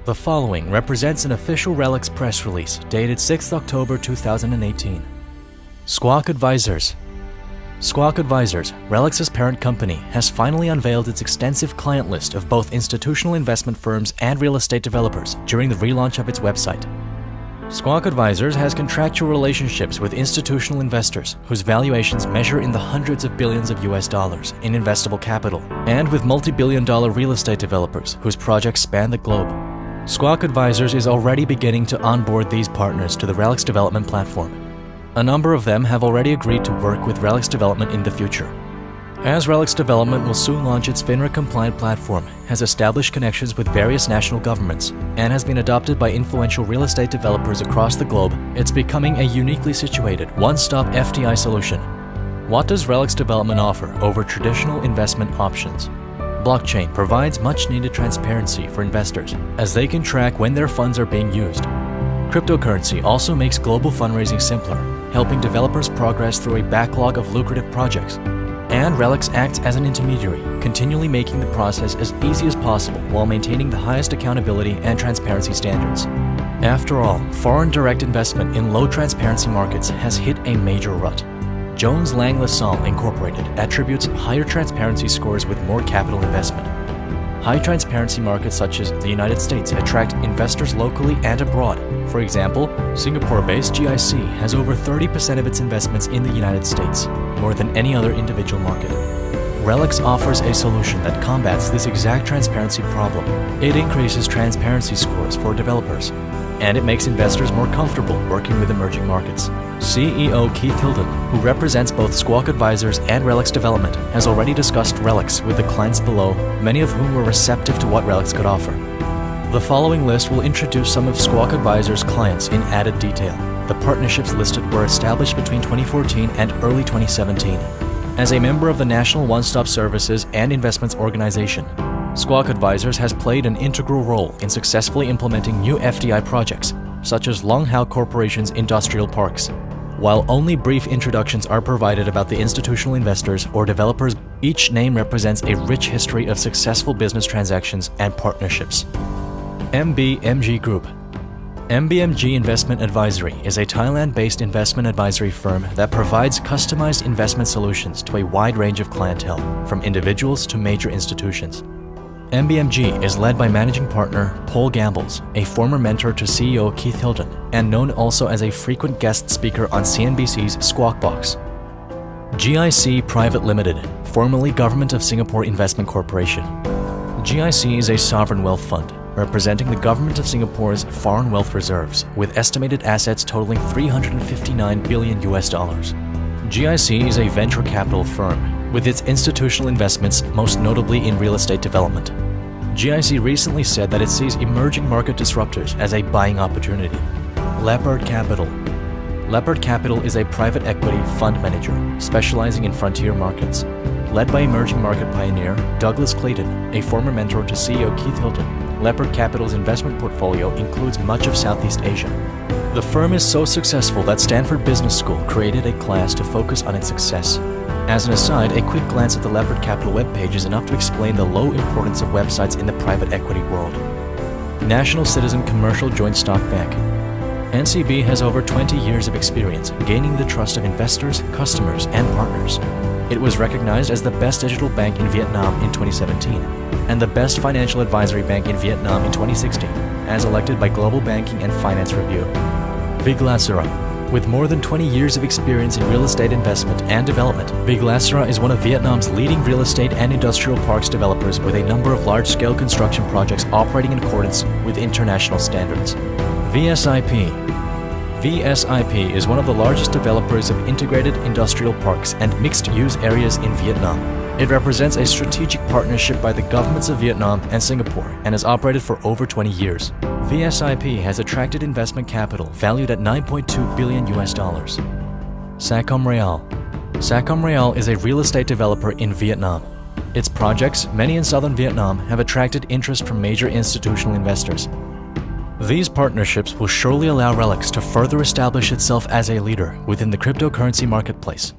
The following represents an official Relex press release dated 6 October 2018. Squawk Advisors. Squawk Advisors, Relex's parent company, has finally unveiled its extensive client list of both institutional investment firms and real estate developers during the relaunch of its website. Squawk Advisors has contractual relationships with institutional investors whose valuations measure in the hundreds of billions of US dollars in investable capital, and with multi-billion-dollar real estate developers whose projects span the globe. Squawk Advisors is already beginning to onboard these partners to the Relex Development platform. A number of them have already agreed to work with Relex Development in the future. As Relex Development will soon launch its FINRA-compliant platform, has established connections with various national governments, and has been adopted by influential real estate developers across the globe, it's becoming a uniquely situated, one-stop FDI solution. What does Relex Development offer over traditional investment options? Blockchain provides much-needed transparency for investors, as they can track when their funds are being used. Cryptocurrency also makes global fundraising simpler, helping developers progress through a backlog of lucrative projects. And Relex acts as an intermediary, continually making the process as easy as possible while maintaining the highest accountability and transparency standards. After all, foreign direct investment in low transparency markets has hit a major rut. Jones Lang LaSalle Incorporated attributes higher transparency scores with more capital investment. High transparency markets such as the United States attract investors locally and abroad. For example, Singapore-based GIC has over 30% of its investments in the United States, more than any other individual market. Relex offers a solution that combats this exact transparency problem. It increases transparency scores for developers, and it makes investors more comfortable working with emerging markets. CEO Keith Hilden, who represents both Squawk Advisors and Relex Development, has already discussed Relex with the clients below, many of whom were receptive to what Relex could offer. The following list will introduce some of Squawk Advisors' clients in added detail. The partnerships listed were established between 2014 and early 2017. As a member of the National One-Stop Services and Investments Organization, Squawk Advisors has played an integral role in successfully implementing new FDI projects, such as Long Hao Corporation's industrial parks. While only brief introductions are provided about the institutional investors or developers, each name represents a rich history of successful business transactions and partnerships. MBMG Group. MBMG Investment Advisory is a Thailand-based investment advisory firm that provides customized investment solutions to a wide range of clientele, from individuals to major institutions. MBMG is led by managing partner Paul Gambles, a former mentor to CEO Keith Hilden, and known also as a frequent guest speaker on CNBC's Squawk Box. GIC Private Limited, formerly Government of Singapore Investment Corporation. GIC is a sovereign wealth fund, representing the Government of Singapore's foreign wealth reserves, with estimated assets totaling $359 billion US. GIC is a venture capital firm, with its institutional investments most notably in real estate development. GIC recently said that it sees emerging market disruptors as a buying opportunity. Leopard Capital. Leopard Capital is a private equity fund manager specializing in frontier markets. Led by emerging market pioneer Douglas Clayton, a former mentor to CEO Keith Hilden, Leopard Capital's investment portfolio includes much of Southeast Asia. The firm is so successful that Stanford Business School created a class to focus on its success. As an aside, a quick glance at the Leopard Capital webpage is enough to explain the low importance of websites in the private equity world. National Citizen Commercial Joint Stock Bank. NCB has over 20 years of experience gaining the trust of investors, customers, and partners. It was recognized as the best digital bank in Vietnam in 2017 and the best financial advisory bank in Vietnam in 2016, as elected by Global Banking and Finance Review. Viglasera. With more than 20 years of experience in real estate investment and development, Viglasera is one of Vietnam's leading real estate and industrial parks developers with a number of large-scale construction projects operating in accordance with international standards. VSIP. VSIP is one of the largest developers of integrated industrial parks and mixed-use areas in Vietnam. It represents a strategic partnership by the governments of Vietnam and Singapore and has operated for over 20 years. VSIP has attracted investment capital valued at $9.2 billion US. Sacom Real. Sacom Real is a real estate developer in Vietnam. Its projects, many in southern Vietnam, have attracted interest from major institutional investors. These partnerships will surely allow Relex to further establish itself as a leader within the cryptocurrency marketplace.